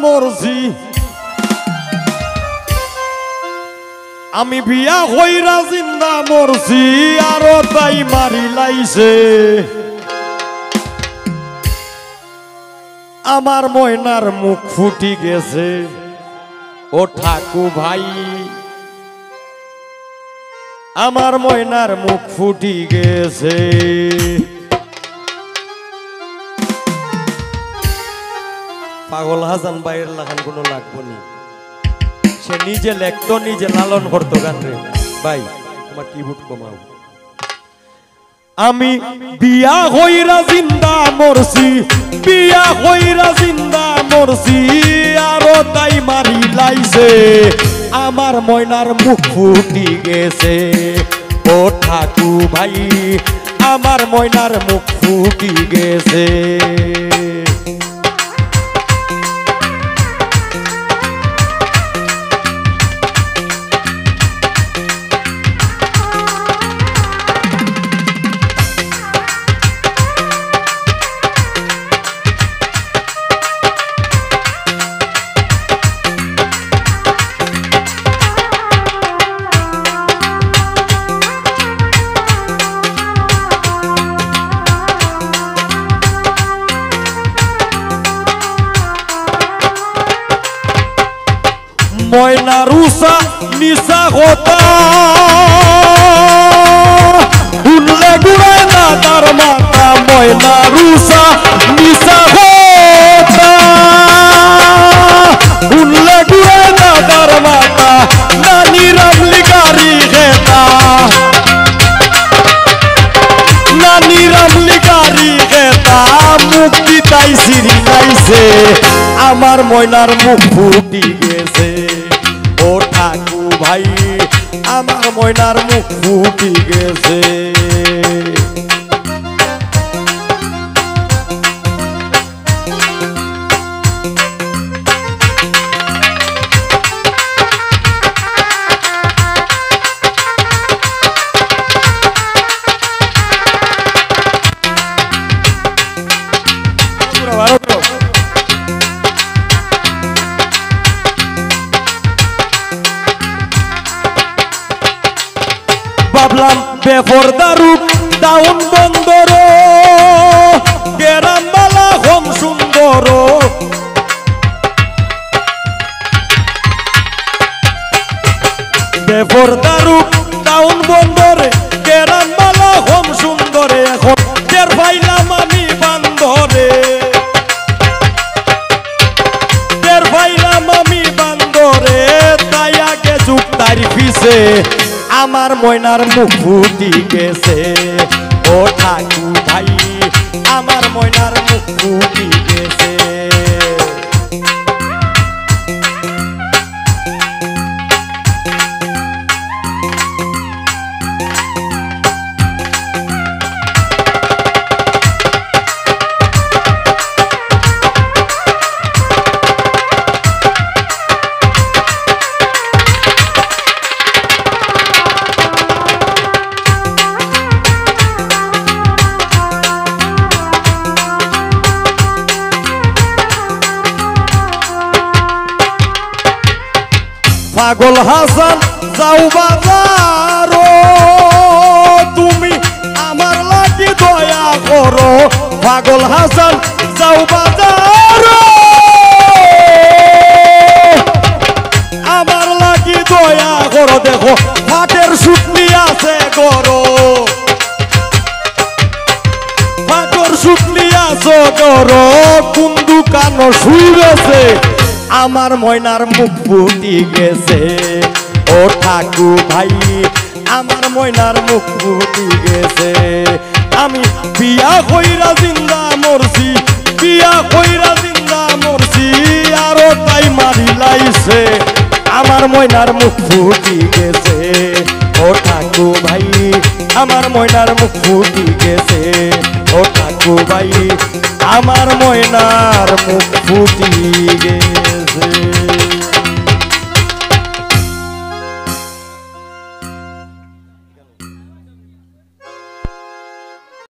মরছি আমি বিয়া হইরা জিন্দা মরছি আরো তাই মারি লাইছে আমার ময়নার মুখ ফুটি গেছে ও ঠাকু ভাই আমার ময়নার মুখ ফুটি গেছে পাগল হাসান ভাইয়ের লাগান কোনো লাগবো নি সে নিজে লেখতো নিজে লালন করতো গান রে ভাই তোমার কিবোর্ড কমাও আমি বিয়া হইরা জিন্দা মরছি বিয়া হইরা জিন্দা মরছি আরো তাই মারি লাইছে আমার ময়নার মুখ ফুটি গেছে ও ঠাকু ভাই আমার ময়নার মুখ ফুটি গেছে ময়না রুসা নিশা হতা উনলে গুড়ায় না তার মাথা ময়না রুসা নিশা হতা উনলে গুড়ায় না তার মাথা নানি রামলি গাড়ি খেতা নানি রামলি গাড়ি খেতা মুক্তি তাই সিরি লাইছে আমার ময়নার মুখ ফুটি গেছে ও ঠাকু ভাই আমার ময়নার মুখ ফুটি গেছে ভাবলাম বেপরদা রূপ দাউন বন্দর গেরামবালা হোম সুন্দর বেপরদা রূপ দাউন বন্দর গেরামবালা হোম সুন্দরে এখন টের পাইলাম আমি বান্দরে টের পাইলাম আমি বান্দরে তাই আগে যুগ তার পিছে আমার ময়নার মুখ ফুটি গেছে ও ঠাকু ভাই আমার ময়নার মুখ ফুটি গেছে পাগল হাসান যাও বাজার তুমি আমার লাগি দয়া করো পাগল হাসান যাও বাজার আমার লাগি দয়া করো দেখো ফাটের সুটনি আছে করো ফাটের সুটনি আছে করো কোন দোকান শুইছে আমার ময়নার মুখ ফুটি গেছে ও ঠাকু ভাই আমার ময়নার মুখ ফুটি গেছে আমি বিয়া কইরা জিন্দা মরছি বিয়া কইরা জিন্দা মরছি আরো তাই মারি লাইছে আমার ময়নার মুখ ফুটি গেছে ও ঠাকু ভাই আমার ময়নার মুখ ফুটি গেছে ও ঠাকু ভাই আমার ময়নার মুখ ফুটি গেছে।